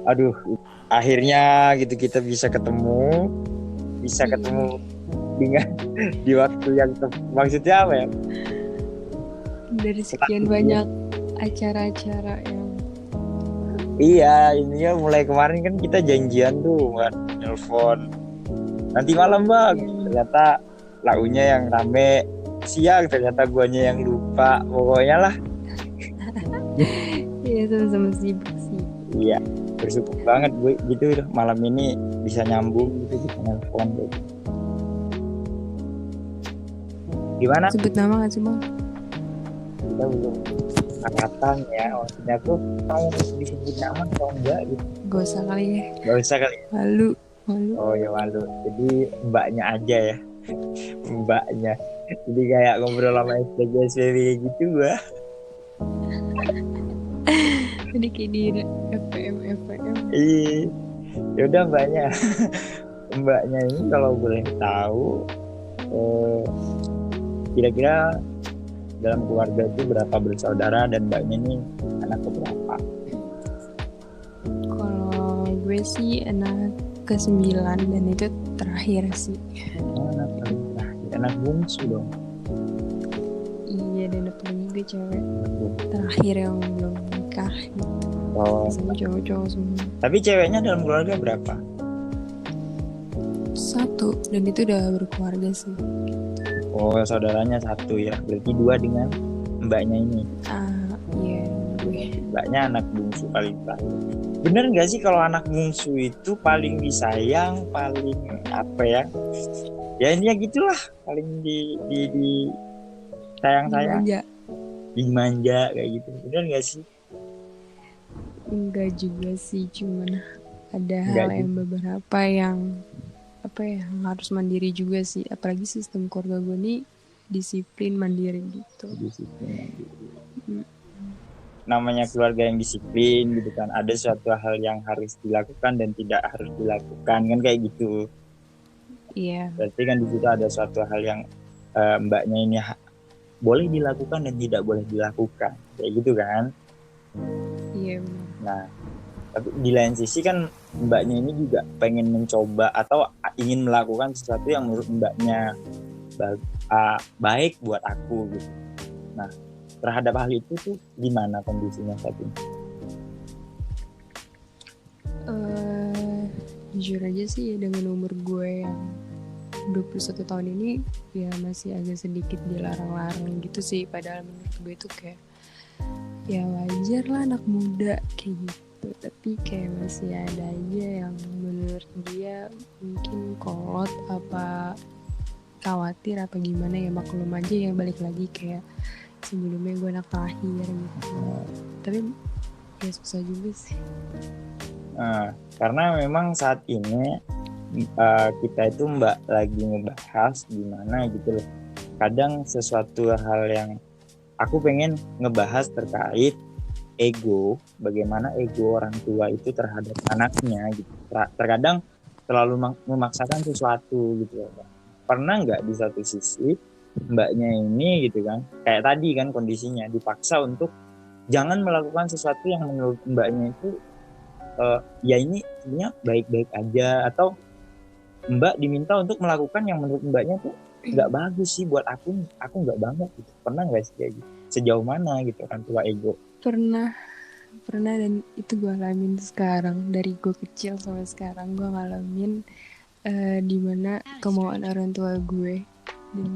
Aduh, akhirnya gitu kita bisa ketemu Iya, dengan di waktu yang maksudnya apa ya? dari Setelah sekian sekian. banyak acara-acara yang Iya, ininya mulai kemarin kan kita janjian tuh kan, nelpon. Nanti malam bang, iya bener. ternyata launya yang rame. Siang ternyata guanya yang lupa. Pokoknya lah, Iya sama-sama sibuk sih. iya bersyukur banget gue gitu malam ini bisa nyambung gitu bisa nelpon gitu. Gimana? Sebut nama gak sih bang? Kita belum angkatan ya, maksudnya tuh mau disebut nama atau enggak gitu. Gak usah kali ya. Gak usah kali. Malu, malu. Oh ya malu. Jadi mbaknya aja ya, mbaknya. Jadi kayak ngobrol sama SPG SPG gitu gua. Jadi kayak di FPM FPM. Ih, yaudah mbaknya. Mbaknya ini kalau boleh tahu, eh, kira-kira dalam keluarga itu berapa bersaudara dan mbaknya ini anak keberapa? Kalau gue sih anak ke-9 dan itu terakhir sih. Oh, anak paling terakhir, anak bungsu dong. Iya, dan apalagi gue cewek Anak bungsu. terakhir yang belum nikah gitu. Oh, Biasanya cowok-cowok semua. tapi ceweknya dalam keluarga berapa? Satu, dan itu udah berkeluarga sih. Oh, saudaranya satu ya. Berarti dua dengan mbaknya ini. Iya, gue. Mbaknya anak bungsu paling terakhir. Bener nggak sih kalau anak bungsu itu paling disayang, paling apa ya? Ya ini ya gitulah, paling di sayang-sayang, Dimanja. dimanja kayak gitu. Bener nggak sih? Enggak juga sih, cuman ada hal Enggak yang juga. beberapa yang apa ya, harus mandiri juga sih. Apalagi sistem keluarga gue nih disiplin mandiri gitu. Disiplin. Namanya keluarga yang disiplin gitu kan. Ada suatu hal yang harus dilakukan dan tidak harus dilakukan kan kayak gitu. Iya, Berarti kan di situ ada suatu hal yang mbaknya ini boleh dilakukan dan tidak boleh dilakukan kayak gitu kan. iya benar. Nah, tapi di lain sisi kan mbaknya ini juga pengen mencoba atau ingin melakukan sesuatu yang menurut mbaknya baik buat aku gitu. Nah, terhadap hal itu tuh gimana kondisinya saat ini? Jujur aja sih dengan umur gue yang 21 tahun ini ya masih agak sedikit dilarang-larang gitu sih, padahal menurut gue itu kayak ya wajar lah anak muda kayak gitu, tapi kayak masih ada aja yang menurut dia mungkin kolot apa khawatir apa gimana, ya maklum aja ya, balik lagi kayak sebelumnya gue anak terakhir gitu, tapi ya susah juga sih. Nah, karena memang saat ini kita itu mbak lagi ngebahas gimana gitu loh. Kadang sesuatu hal yang aku pengen ngebahas terkait ego, bagaimana ego orang tua itu terhadap anaknya gitu. Terkadang terlalu memaksakan sesuatu gitu loh. Pernah nggak di satu sisi mbaknya ini gitu kan, kayak tadi kan kondisinya dipaksa untuk jangan melakukan sesuatu yang menurut mbaknya itu ya ini sebenarnya baik-baik aja, atau mbak diminta untuk melakukan yang menurut mbaknya tuh nggak bagus sih buat aku nggak banget gitu. Pernah nggak sih kayak gitu? Sejauh mana gitu orang tua ego? Pernah, pernah, dan itu gue alamin sekarang, dari gue kecil sampai sekarang gue ngalamin dimana kemauan orang tua gue dan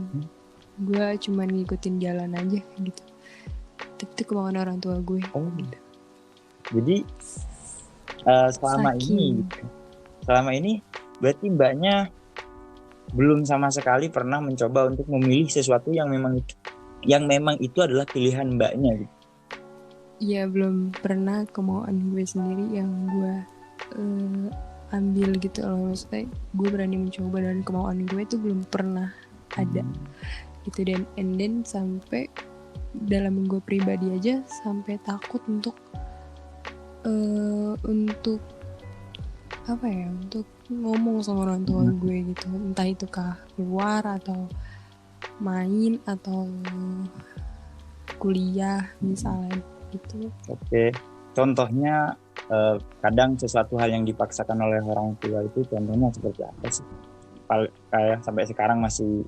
gue cuma ngikutin jalan aja gitu, tapi itu kemauan orang tua gue Oh, gitu. jadi selama ini Saking gitu. Selama ini berarti mbaknya belum sama sekali pernah mencoba untuk memilih sesuatu yang memang itu adalah pilihan mbaknya gitu. ya belum pernah kemauan gue sendiri yang gue ambil gitu loh, maksudnya gue berani mencoba dan kemauan gue itu belum pernah ada gitu. Dan and then sampai dalam gue pribadi aja sampai takut untuk apa ya, untuk ngomong sama orang tua gue gitu, entah itu kah keluar atau main atau kuliah misalnya gitu. Oke, contohnya kadang sesuatu hal yang dipaksakan oleh orang tua itu contohnya seperti apa sih? Kayak sampai sekarang masih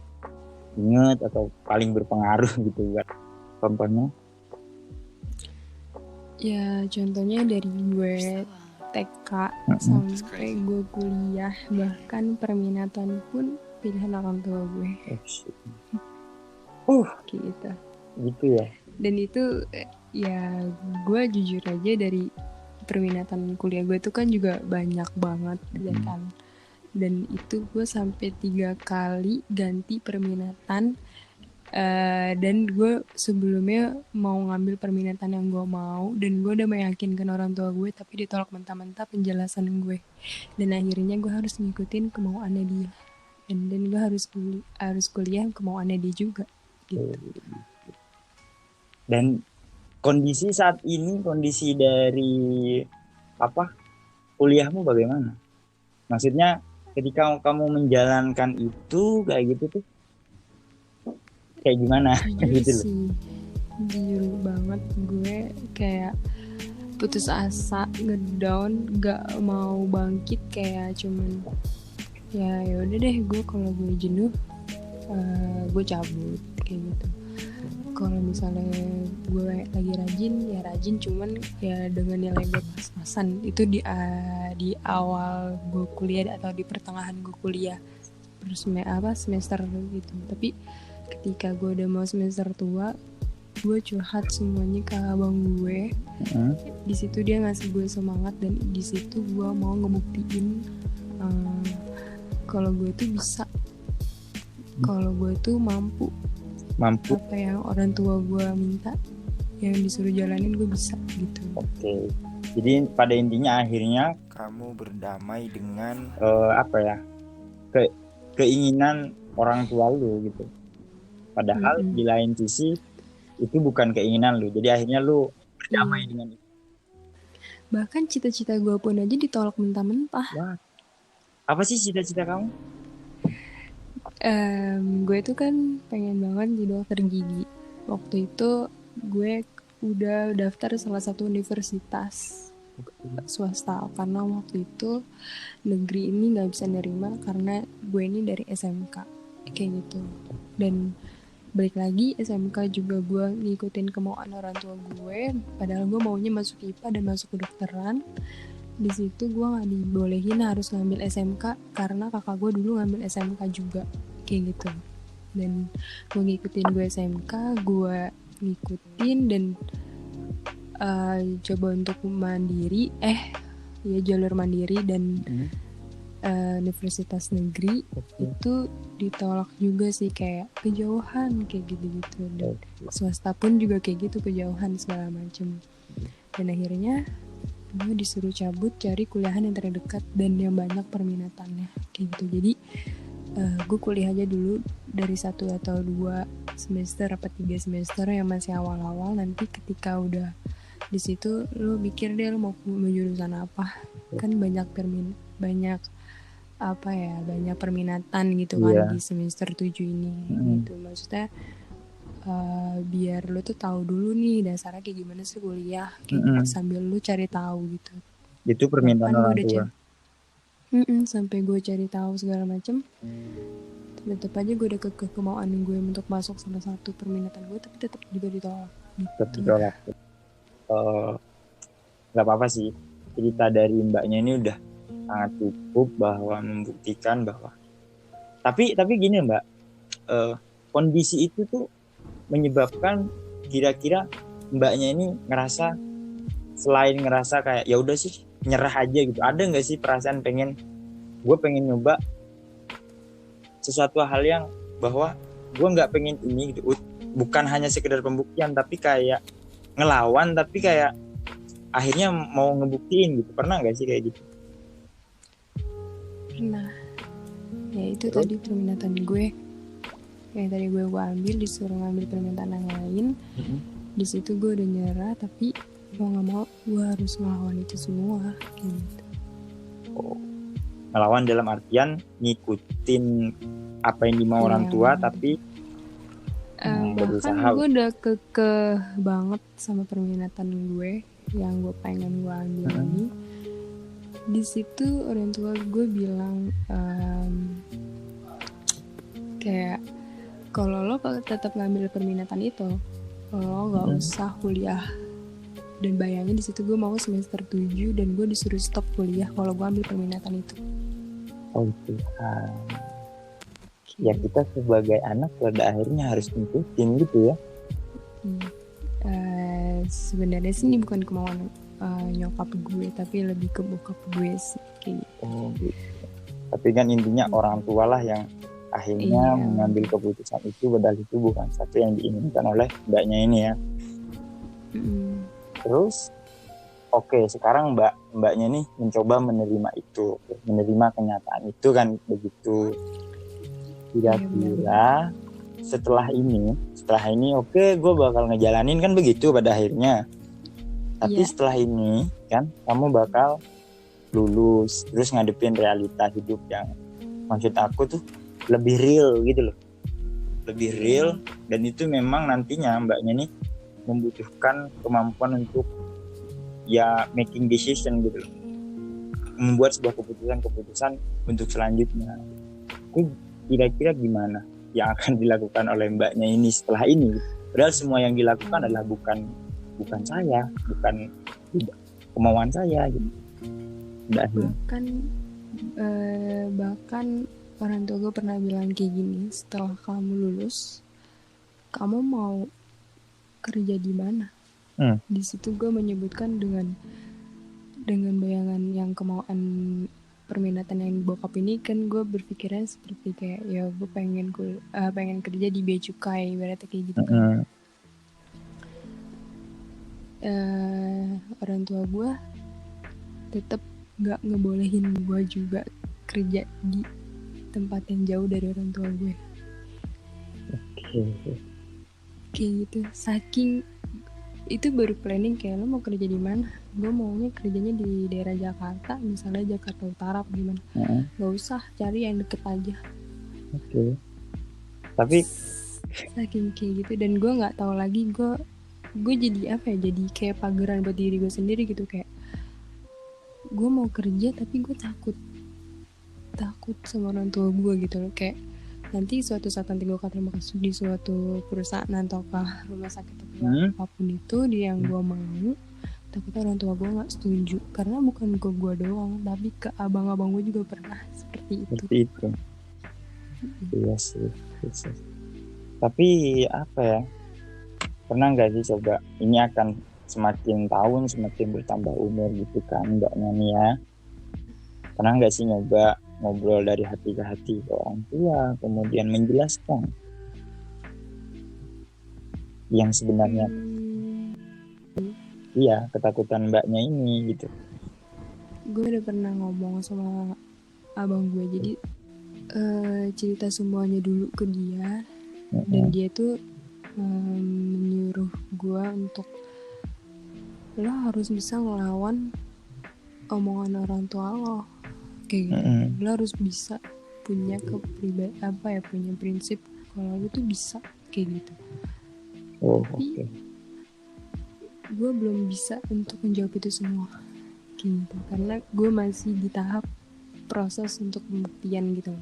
inget atau paling berpengaruh gitu buat contohnya? Ya contohnya dari gue TK sampai gue kuliah, bahkan perminatan pun pilihan orang tua gue. Gitu. Gitu ya. Dan itu ya gue jujur aja dari perminatan kuliah gue itu kan juga banyak banget ya kan. Dan itu gue sampai 3 kali ganti perminatan. Dan gue sebelumnya mau ngambil perminatan yang gue mau, dan gue udah meyakinkan orang tua gue tapi ditolak mentah-mentah penjelasan gue, dan akhirnya gue harus ngikutin kemauannya dia, dan gue harus kuliah kemauannya dia juga gitu. Dan kondisi saat ini, kondisi dari kuliahmu bagaimana? Maksudnya ketika kamu menjalankan itu kayak gitu tuh kayak gimana? Jujur gitu sih, jujur banget gue kayak putus asa, ngedown, gak mau bangkit, kayak cuman ya udah deh, gue kalau gue jenuh gue cabut kayak gitu. Kalau misalnya gue lagi rajin ya rajin, cuman ya dengan nilai gue pas-pasan. Itu di awal gue kuliah atau di pertengahan gue kuliah semester gitu. Tapi ketika gue udah mau semester tua, gue curhat semuanya ke abang gue. Di situ dia ngasih gue semangat, dan di situ gue mau ngebuktiin kalau gue tuh bisa, kalau gue tuh mampu apa yang orang tua gue minta, yang disuruh jalanin gue bisa gitu. Oke. Jadi pada intinya akhirnya kamu berdamai dengan keinginan orang tua lu gitu. Padahal di lain sisi itu bukan keinginan lu. Jadi akhirnya lu berdamai dengan itu. Bahkan cita-cita gue pun aja ditolak mentah-mentah. Wah. Apa sih cita-cita kamu? Gue tuh kan pengen banget jadi dokter gigi. Waktu itu gue udah daftar salah satu universitas swasta, karena waktu itu negeri ini gak bisa nerima karena gue ini dari SMK kayak gitu. Dan balik lagi SMK juga gue ngikutin kemauan orang tua gue, padahal gue maunya masuk IPA dan masuk kedokteran. Di situ gue nggak dibolehin harus ngambil SMK karena kakak gue dulu ngambil SMK juga kayak gitu. Dan gue ngikutin SMK, gue ngikutin dan coba untuk mandiri, jalur mandiri dan universitas negeri itu ditolak juga sih, kayak kejauhan kayak gitu-gitu. Dan swasta pun juga kayak gitu, kejauhan segala macem. Dan akhirnya gue disuruh cabut cari kuliahan yang terdekat dan yang banyak perminatannya kayak gitu. Jadi gue kuliah aja dulu dari 1 atau 2 semester apa 3 semester yang masih awal-awal. Nanti ketika udah di situ lo mikir deh lo mau jurusan apa. Kan banyak perminatan gitu kan di semester 7 ini gitu. Maksudnya biar lo tuh tahu dulu nih dasarnya kayak gimana sih kuliah kayak gitu, sambil lo cari tahu gitu. Itu permintaan orang tua. Sampai gue cari tahu segala macem, tetap aja gue udah kemauan gue untuk masuk salah satu perminatan gue, tapi tetap juga ditolak. Tetap ditolak. Gak apa-apa sih, cerita dari mbaknya ini udah sangat cukup bahwa membuktikan bahwa tapi gini mbak, kondisi itu tuh menyebabkan kira-kira mbaknya ini ngerasa, selain ngerasa kayak ya udah sih nyerah aja gitu, ada nggak sih perasaan pengen nyoba sesuatu hal yang bahwa gue nggak pengen ini gitu, bukan hanya sekedar pembuktian tapi kayak ngelawan, tapi kayak akhirnya mau ngebuktiin gitu, pernah nggak sih kayak gitu? Pernah. Ya itu tadi permintaan gue yang tadi gue ambil, disuruh ngambil permintaan yang lain. Di situ gue udah nyerah, tapi mau nggak mau gue harus ngelawan itu semua gitu. Ngelawan dalam artian ngikutin apa yang dimau orang tua, tapi bahkan gue udah kekeh banget sama permintaan gue yang gue pengen gue ambil ini, di situ orang tua gue bilang kayak kalau lo tetap ngambil perminatan itu, lo nggak usah kuliah. Dan bayangin di situ gue mau semester 7 dan gue disuruh stop kuliah kalau gue ambil perminatan itu. Oh Tuhan. Ya kita sebagai anak pada akhirnya harus ngikutin gitu ya. Sebenarnya sih ini bukan kemauan nyokap gue, tapi lebih ke bokap gue sih kayak gitu. Oh gitu. Tapi kan intinya orang tua lah yang akhirnya mengambil keputusan itu, padahal itu bukan satu yang diinginkan oleh mbaknya ini ya. Terus oke, sekarang mbaknya nih mencoba menerima itu, menerima kenyataan itu kan begitu. Kira-kira setelah ini oke, gue bakal ngejalanin kan begitu pada akhirnya. Tapi setelah ini kan kamu bakal lulus, terus ngadepin realita hidup yang maksud aku tuh lebih real gitu loh, lebih real. Dan itu memang nantinya mbaknya nih membutuhkan kemampuan untuk ya making decision gitu loh, membuat sebuah keputusan untuk selanjutnya. Itu kira-kira gimana yang akan dilakukan oleh mbaknya ini setelah ini? Padahal semua yang dilakukan adalah bukan saya, bukan kemauan saya gitu. Bahkan orang tua gue pernah bilang kayak gini, setelah kamu lulus, kamu mau kerja di mana? Di situ gue menyebutkan dengan bayangan yang kemauan permintaan yang bokap ini, kan gue berpikiran seperti kayak ya gue pengen kerja di bea cukai, ibaratnya kayak gitu kan. Orang tua gue tetap nggak ngebolehin gue juga kerja di tempat yang jauh dari orang tua gue. Kayak gitu, saking itu baru planning kayak lo mau kerja di mana? Gue maunya kerjanya di daerah Jakarta, misalnya Jakarta Utara apa gimana. Gak usah, cari yang deket aja. Tapi saking kayak gitu, dan gue nggak tahu lagi gue jadi apa ya, jadi kayak pageran buat diri gue sendiri gitu, kayak gue mau kerja tapi gue takut sama orang tua gue gitu loh, kayak nanti suatu saat nanti gue keterima di suatu perusahaan ataukah rumah sakit atau apapun itu di yang gue mau, takutnya orang tua gue nggak setuju, karena bukan ke gue doang tapi ke abang-abang gue juga pernah seperti itu. Iya sih. Tapi apa ya, pernah nggak sih coba, ini akan semakin tahun semakin bertambah umur gitu kan mbaknya nih ya, pernah nggak sih nyoba ngobrol dari hati ke hati ke orang tua, kemudian menjelaskan yang sebenarnya ketakutan mbaknya ini gitu? Gue udah pernah ngomong sama abang gue, jadi cerita semuanya dulu ke dia, dan dia tuh menyuruh gue untuk lo harus bisa ngelawan omongan orang tua lo kayak gitu. Lo harus bisa punya punya prinsip kalau lo tuh bisa kayak gitu. Tapi gue belum bisa untuk menjawab itu semua gitu, karena gue masih di tahap proses untuk pembuktian gitu.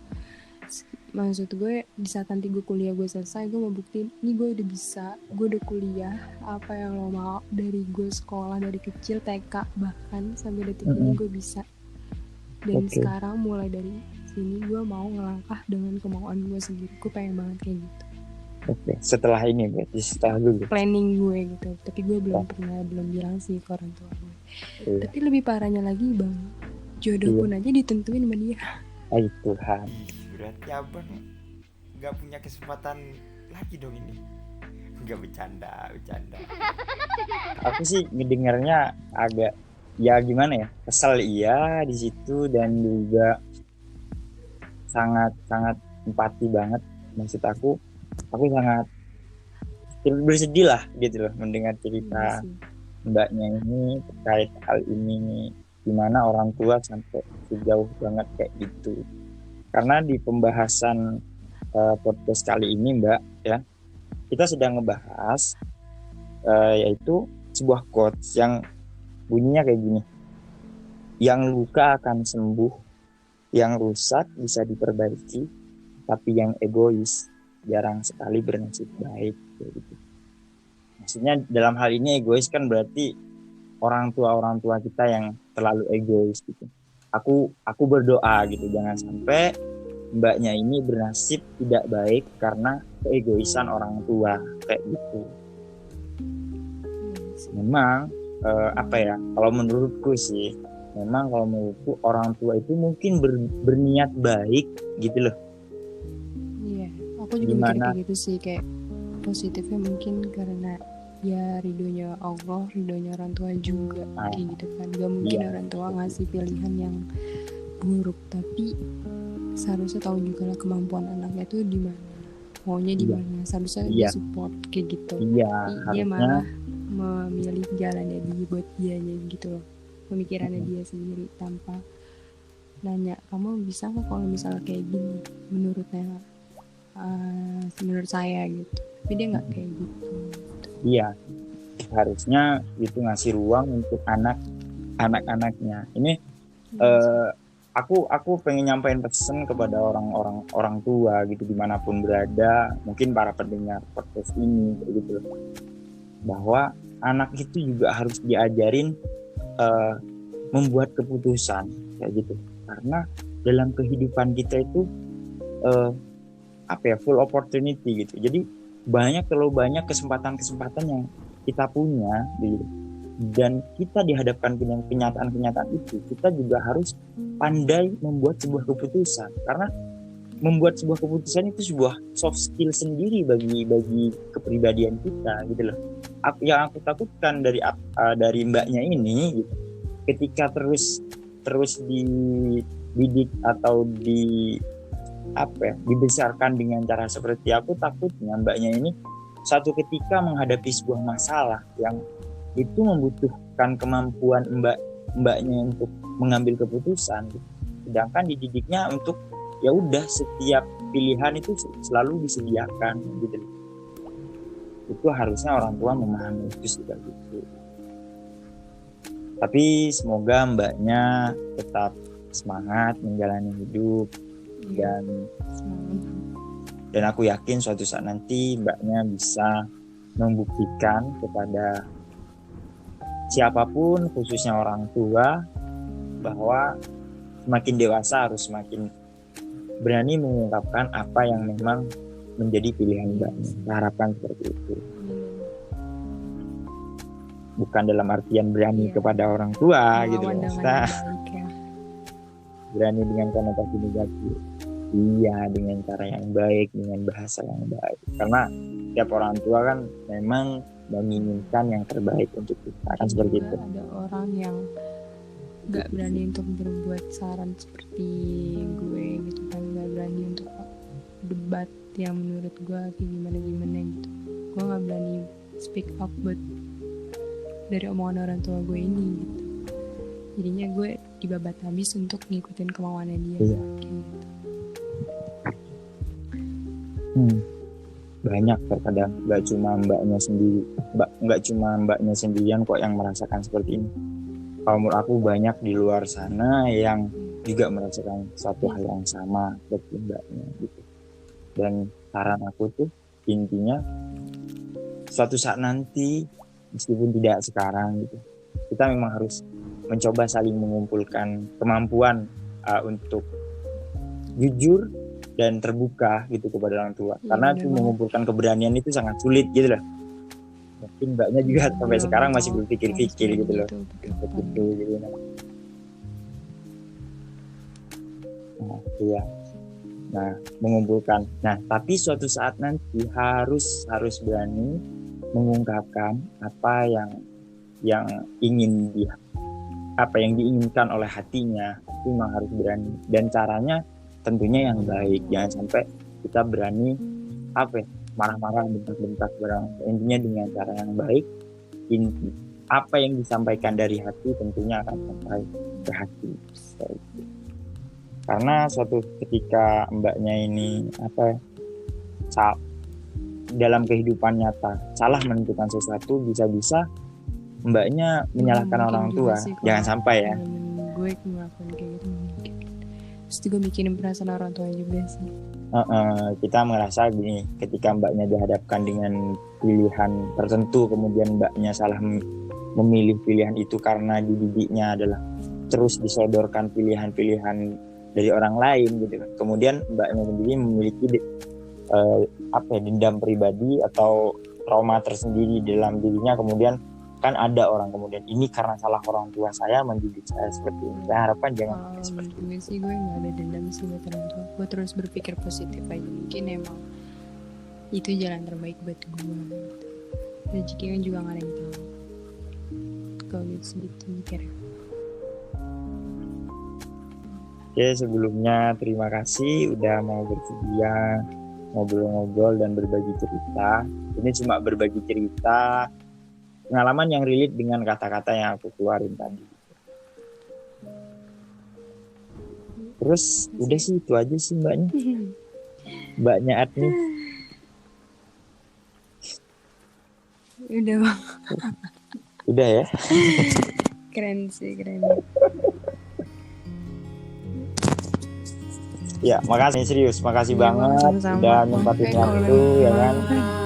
Maksud gue di saat nanti gue kuliah gue selesai, gue mau buktiin ini gue udah bisa, gue udah kuliah, apa yang lo mau dari gue sekolah dari kecil TK bahkan sampai detik ini gue bisa. Dan sekarang mulai dari sini gue mau ngelangkah dengan kemauan gue sendiri. Gue pengen banget kayak gitu. Setelah ini berarti setelah dulu planning gue gitu, tapi gue belum bilang sih ke orang tua gue. Tapi lebih parahnya lagi bang, jodoh pun aja ditentuin sama dia. Ay Tuhan, berarti abang nggak punya kesempatan lagi dong ini. Nggak, bercanda. Aku sih ngedengarnya agak ya gimana ya, kesal di situ, dan juga sangat empati banget. Maksud aku sangat bersedih lah gitu loh mendengar cerita mbaknya ini terkait hal ini, gimana orang tua sampai sejauh banget kayak gitu. Karena di pembahasan podcast kali ini mbak ya, kita sedang ngebahas yaitu sebuah quotes yang Bunyinya kayak gini. Yang luka akan sembuh, yang rusak bisa diperbaiki, tapi yang egois jarang sekali bernasib baik. Kayak gitu. Maksudnya dalam hal ini egois kan berarti orang tua kita yang terlalu egois gitu. Aku berdoa gitu, jangan sampai mbaknya ini bernasib tidak baik karena keegoisan orang tua kayak gitu. Memang kalau menurutku sih, memang kalau menurutku orang tua itu mungkin berniat baik gitu loh. Iya, aku juga mikir kayak gitu sih, kayak positifnya mungkin karena ya ridhonya Allah, ridhonya orang tua juga kayak gitu kan. Gak mungkin orang tua ngasih pilihan yang buruk, tapi seharusnya tahu juga lah kemampuan anaknya tuh di mana, maunya di mana, seharusnya dia support kayak gitu. Dia malah memilih jalannya dia buat dianya gitu loh, pemikirannya dia sendiri tanpa nanya kamu bisa nggak kalau misalnya kayak gini menurut saya gitu, tapi dia nggak kayak gitu. Iya, harusnya itu ngasih ruang untuk anak-anaknya. Ini aku pengen nyampein pesan kepada orang tua gitu dimanapun berada, mungkin para pendengar podcast ini gitu, bahwa anak itu juga harus diajarin membuat keputusan kayak gitu, karena dalam kehidupan kita itu full opportunity gitu. Jadi terlalu banyak kesempatan yang kita punya gitu. Dan kita dihadapkan dengan kenyataan-kenyataan itu, kita juga harus pandai membuat sebuah keputusan, karena membuat sebuah keputusan itu sebuah soft skill sendiri bagi kepribadian kita gitu loh. Yang aku takutkan dari mbaknya ini gitu, ketika terus dididik atau dibesarkan dengan cara seperti aku, takutnya mbaknya ini suatu ketika menghadapi sebuah masalah yang itu membutuhkan kemampuan mbaknya untuk mengambil keputusan, sedangkan dididiknya untuk ya udah setiap pilihan itu selalu disediakan gitu. Itu harusnya orang tua memahami itu juga gitu. Tapi semoga mbaknya tetap semangat menjalani hidup, dan aku yakin suatu saat nanti mbaknya bisa membuktikan kepada siapapun, khususnya orang tua, bahwa semakin dewasa harus semakin berani mengungkapkan apa yang memang menjadi pilihan mbaknya. Harapkan seperti itu. Bukan dalam artian berani kepada orang tua gitu loh. Berani dengan konotasi negatif. Iya, dengan cara yang baik, dengan bahasa yang baik. Karena tiap orang tua kan memang menginginkan yang terbaik untuk kita, kan seperti itu. Ada orang yang gak berani untuk berbuat saran seperti gue gitu kan, gak berani untuk debat yang menurut gue kayak gimana gitu. Gue gak berani speak up buat dari omongan orang tua gue ini gitu. Jadinya gue dibabat habis untuk ngikutin kemauannya dia gitu. Banyak terkadang, nggak cuma mbaknya sendirian kok yang merasakan seperti ini. Kalau menurut aku banyak di luar sana yang juga merasakan suatu hal yang sama seperti mbaknya gitu. Dan saran aku tuh intinya suatu saat nanti, meskipun tidak sekarang gitu, kita memang harus mencoba saling mengumpulkan kemampuan untuk jujur dan terbuka gitu kepada orang tua, karena itu mengumpulkan keberanian itu sangat sulit gitu loh. Mungkin mbaknya juga sampai sekarang masih berpikir-pikir gitu loh. Gitu. Nah, mengumpulkan. Nah, tapi suatu saat nanti harus berani mengungkapkan apa yang diinginkan oleh hatinya. Itu memang harus berani, dan caranya tentunya yang baik. Jangan sampai kita berani marah-marah, bentak-bentak barang. Intinya dengan cara yang baik, apa yang disampaikan dari hati tentunya akan sampai ke hati. Karena suatu ketika mbaknya ini dalam kehidupan nyata salah menentukan sesuatu, bisa-bisa mbaknya menyalahkan Mungkin orang juga tua. sih kalau Jangan sampai ya. temen gue ngelakuin kayak gitu mungkin. Terus juga mikirin perasaan orang tua juga sih. Kita merasa gini, ketika mbaknya dihadapkan dengan pilihan tertentu, kemudian mbaknya salah memilih pilihan itu karena dididiknya adalah terus disodorkan pilihan-pilihan dari orang lain gitu kan. Kemudian mbaknya sendiri memiliki dendam pribadi atau trauma tersendiri dalam dirinya, kemudian kan ada orang kemudian ini karena salah orang tua saya mendidik saya seperti ini. Saya harapkan jangan Kalau seperti itu. gue sih gue nggak ada dendam sih buat orang tua. Gue terus berpikir positif aja. Mungkin emang itu jalan terbaik buat gue. Gitu. Rezeki kan juga nggak ada yang tahu. Kalau gitu sedikit mikirnya. Oke, sebelumnya terima kasih udah mau bersedia ngobrol-ngobrol dan berbagi cerita. Ini cuma berbagi cerita, pengalaman yang relate dengan kata-kata yang aku keluarin tadi. Terus udah sih itu aja sih mbaknya Adni. Udah bang. Udah ya. Keren sih, keren. Ya, makasih serius, makasih Iya, Bang, banget sama-sama. udah nyempatin Oke, kalau waktu ya kan. memang